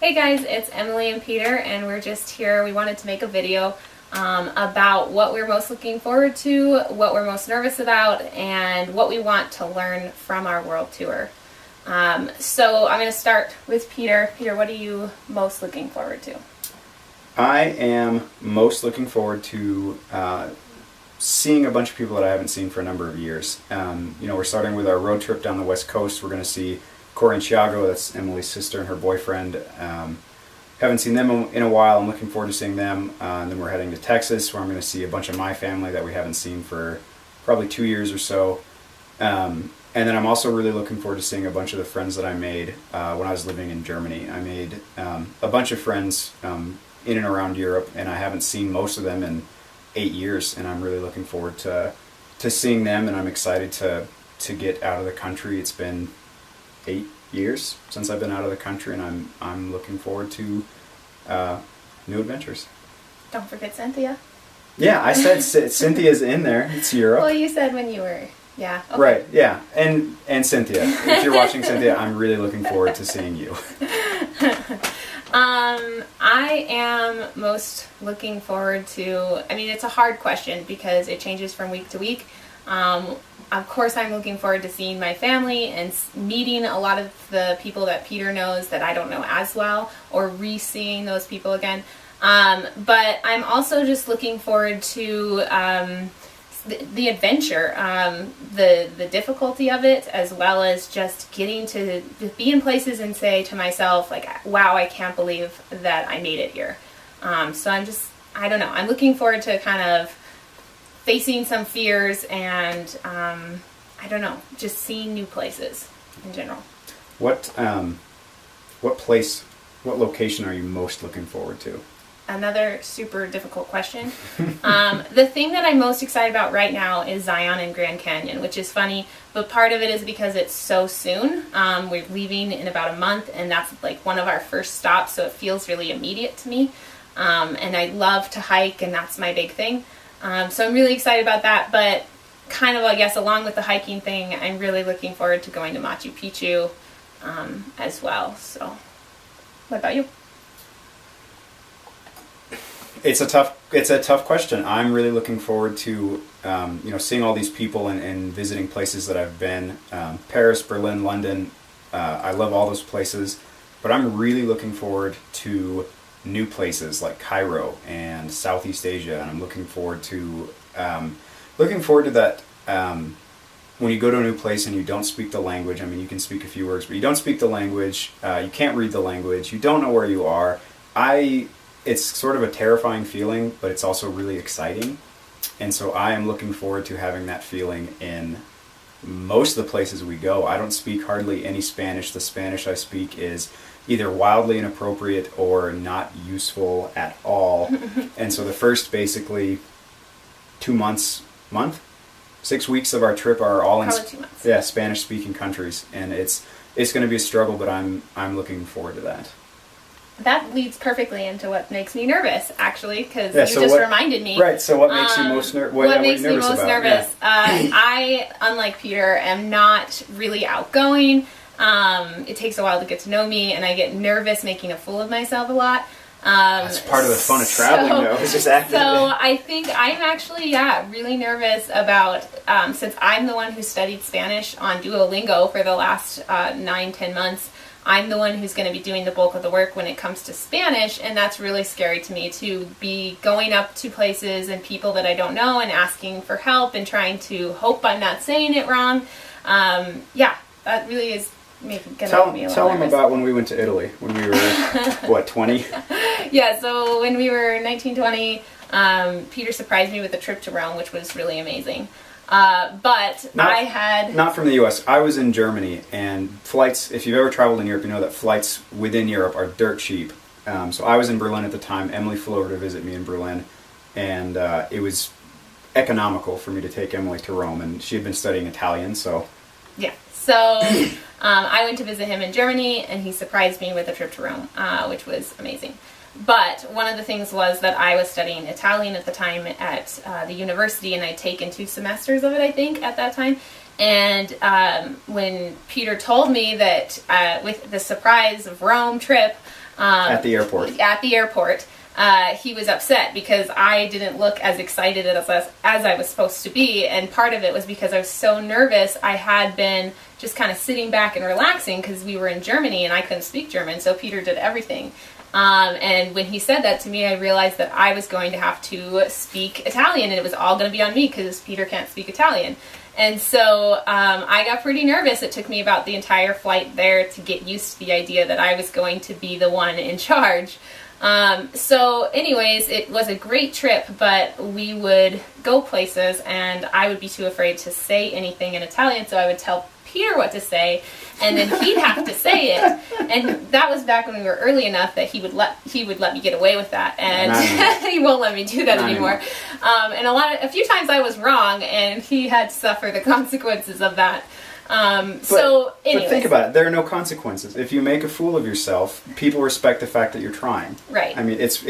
Hey guys, it's Emily and Peter, and we're just here. We wanted to make a video about what we're most looking forward to, what we're most nervous about, and what we want to learn from our world tour. So I'm going to start with Peter. Peter, what are you most looking forward to? I am most looking forward to seeing a bunch of people that I haven't seen for a number of years. We're starting with our road trip down the West Coast. We're going to see Corey and Thiago, that's Emily's sister and her boyfriend. Haven't seen them in a while. I'm looking forward to seeing them. And then we're heading to Texas, where I'm going to see a bunch of my family that we haven't seen for probably 2 years or so. And then I'm also really looking forward to seeing a bunch of the friends that I made when I was living in Germany. I made a bunch of friends in and around Europe, and I haven't seen most of them in 8 years, and I'm really looking forward to seeing them, and I'm excited to get out of the country. It's been 8 years since I've been out of the country, and I'm looking forward to new adventures. Don't forget Cynthia. Yeah, I said Cynthia's in there. It's Europe. Well, you said when you were, yeah. Okay. Right, yeah, and Cynthia. If you're watching, Cynthia, I'm really looking forward to seeing you. I am most looking forward to, it's a hard question because it changes from week to week. Of course, I'm looking forward to seeing my family and meeting a lot of the people that Peter knows that I don't know as well, or re-seeing those people again. But I'm also just looking forward to the adventure, the difficulty of it, as well as just getting to be in places and say to myself, like, wow, I can't believe that I made it here. So I don't know. I'm looking forward to kind of facing some fears and, I don't know, just seeing new places in general. What location are you most looking forward to? Another super difficult question. The thing that I'm most excited about right now is Zion and Grand Canyon, which is funny, but part of it is because it's so soon. We're leaving in about a month, and that's like one of our first stops, so it feels really immediate to me. And I love to hike, and that's my big thing. So I'm really excited about that, but kind of, I guess, along with the hiking thing, I'm really looking forward to going to Machu Picchu as well. So, what about you? It's a tough question. I'm really looking forward to seeing all these people and visiting places that I've been. Paris, Berlin, London. I love all those places, but I'm really looking forward to new places like Cairo and Southeast Asia, and I'm looking forward to that. When you go to a new place and you don't speak the language, you can speak a few words, but you don't speak the language. You can't read the language. You don't know where you are. It's sort of a terrifying feeling, but it's also really exciting. And so I am looking forward to having that feeling in most of the places we go. I don't speak hardly any Spanish. The Spanish I speak is either wildly inappropriate or not useful at all. And so the first basically 6 weeks of our trip are all in 2 months. Spanish-speaking countries, and it's going to be a struggle, but I'm looking forward to that. That leads perfectly into what makes me nervous, actually, because reminded me. Right, so what makes you most nervous? What makes me most nervous? Yeah. I, unlike Peter, am not really outgoing. It takes a while to get to know me, and I get nervous making a fool of myself a lot. That's part of the fun of traveling, though. It's just acting. So I think I'm actually, really nervous about, since I'm the one who studied Spanish on Duolingo for the last 9-10 months, I'm the one who's going to be doing the bulk of the work when it comes to Spanish, and that's really scary to me, to be going up to places and people that I don't know and asking for help and trying to hope I'm not saying it wrong. That really is going to make me a little nervous. Tell them about when we went to Italy, when we were, 20? Yeah, so when we were 19, 20, Peter surprised me with a trip to Rome, which was really amazing. Not from the U.S. I was in Germany, and flights, if you've ever traveled in Europe, you know that flights within Europe are dirt cheap. So I was in Berlin at the time. Emily flew over to visit me in Berlin, and it was economical for me to take Emily to Rome, and she had been studying Italian, so... Yeah, so I went to visit him in Germany, and he surprised me with a trip to Rome, which was amazing. But one of the things was that I was studying Italian at the time at the university, and I'd taken 2 semesters of it, I think, at that time. And when Peter told me that with the surprise of Rome trip, At the airport. At the airport. He was upset because I didn't look as excited as I was supposed to be, and part of it was because I was so nervous. I had been just kind of sitting back and relaxing because we were in Germany and I couldn't speak German, so Peter did everything. And when he said that to me, I realized that I was going to have to speak Italian, and it was all going to be on me because Peter can't speak Italian. And so I got pretty nervous. It took me about the entire flight there to get used to the idea that I was going to be the one in charge. So anyways, it was a great trip, but we would go places and I would be too afraid to say anything in Italian, so I would tell Peter what to say, and then he'd have to say it. And that was back when we were early enough that he would let me get away with that, and he won't let me do that anymore. And a few times I was wrong, and he had to suffer the consequences of that. But think about it. There are no consequences. If you make a fool of yourself, people respect the fact that you're trying. Right. I mean, it's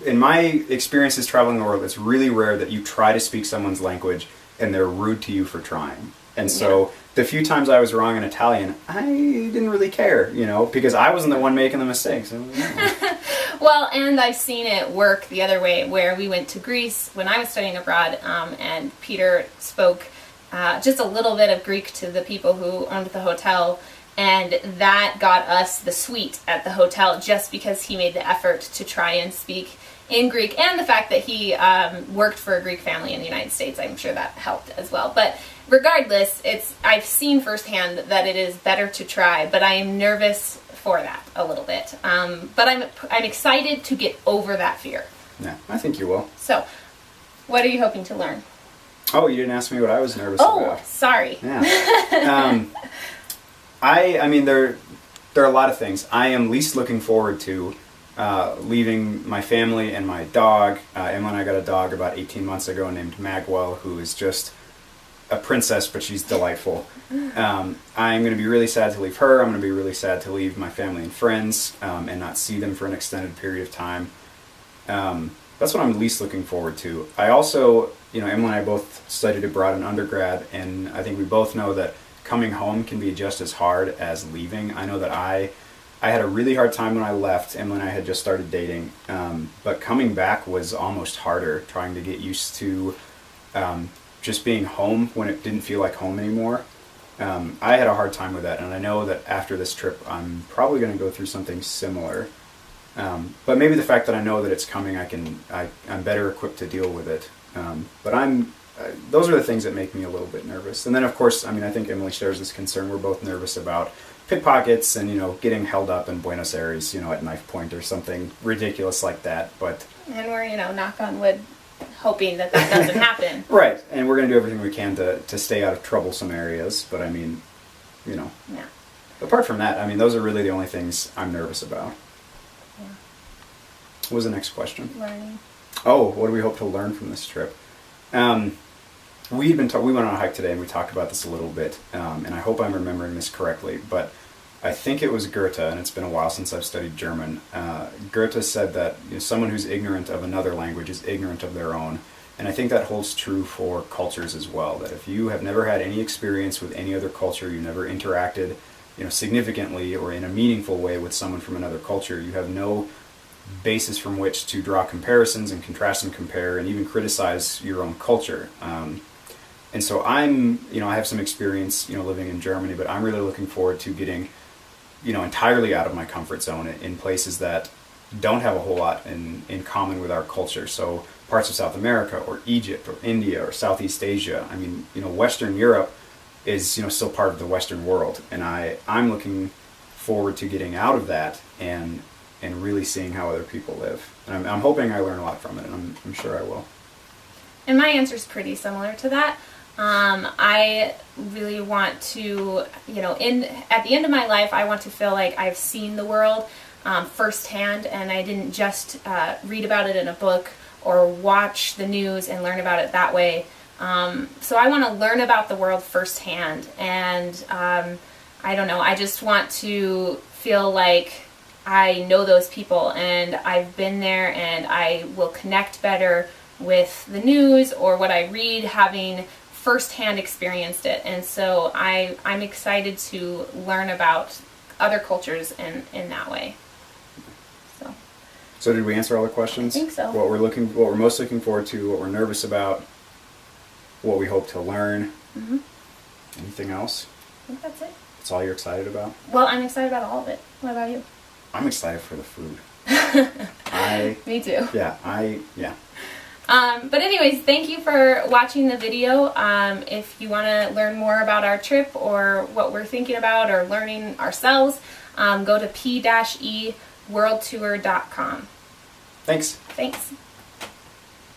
in my experiences traveling the world, it's really rare that you try to speak someone's language and they're rude to you for trying. And so the few times I was wrong in Italian, I didn't really care, because I wasn't the one making the mistakes. So, Well, and I've seen it work the other way, where we went to Greece when I was studying abroad, and Peter spoke just a little bit of Greek to the people who owned the hotel, and that got us the suite at the hotel just because he made the effort to try and speak in Greek, and the fact that he worked for a Greek family in the United States. I'm sure that helped as well. But regardless, I've seen firsthand that it is better to try, but I am nervous for that a little bit. But I'm excited to get over that fear. Yeah, I think you will. So, what are you hoping to learn? Oh, you didn't ask me what I was nervous about. Oh, sorry. Yeah. I mean, there are a lot of things. I am least looking forward to leaving my family and my dog. Emma and I got a dog about 18 months ago named Magwell, who is just a princess, but she's delightful. I'm going to be really sad to leave her. I'm going to be really sad to leave my family and friends and not see them for an extended period of time. That's what I'm least looking forward to. I also, Emma and I both studied abroad in undergrad, and I think we both know that coming home can be just as hard as leaving. I know that I had a really hard time when I left. Emma and I had just started dating, but coming back was almost harder, trying to get used to just being home when it didn't feel like home anymore. I had a hard time with that, and I know that after this trip I'm probably going to go through something similar. But maybe the fact that I know that it's coming, I'm better equipped to deal with it. But those are the things that make me a little bit nervous. And then, of course, I think Emily shares this concern. We're both nervous about pickpockets and, getting held up in Buenos Aires, at knife point or something ridiculous like that. And we're, knock on wood, hoping that doesn't happen. Right. And we're going to do everything we can to stay out of troublesome areas. But Yeah. Apart from that, those are really the only things I'm nervous about. Yeah. What was the next question? Learning. Oh, what do we hope to learn from this trip? We went on a hike today and we talked about this a little bit, and I hope I'm remembering this correctly, but I think it was Goethe, and it's been a while since I've studied German. Goethe said that someone who's ignorant of another language is ignorant of their own, and I think that holds true for cultures as well, that if you have never had any experience with any other culture, you never interacted significantly or in a meaningful way with someone from another culture, you have no basis from which to draw comparisons and contrast and compare and even criticize your own culture. And so I have some experience, living in Germany, but I'm really looking forward to getting, entirely out of my comfort zone in places that don't have a whole lot in common with our culture. So parts of South America or Egypt or India or Southeast Asia. Western Europe is, still part of the Western world. And I'm looking forward to getting out of that and really seeing how other people live. And I'm hoping I learn a lot from it, and I'm sure I will. And my answer is pretty similar to that. I really want to, at the end of my life, I want to feel like I've seen the world firsthand, and I didn't just read about it in a book or watch the news and learn about it that way. So I want to learn about the world firsthand, and I don't know, I just want to feel like I know those people and I've been there, and I will connect better with the news or what I read, having firsthand experienced it. And so I'm excited to learn about other cultures in that way. So did we answer all the questions? I think so. What we're most looking forward to, what we're nervous about, what we hope to learn. Mm-hmm. Anything else? I think that's it. That's all you're excited about? Well, I'm excited about all of it. What about you? I'm excited for the food. Me too. Yeah. But anyways, thank you for watching the video. If you want to learn more about our trip or what we're thinking about or learning ourselves, go to p-eworldtour.com. Thanks. Thanks.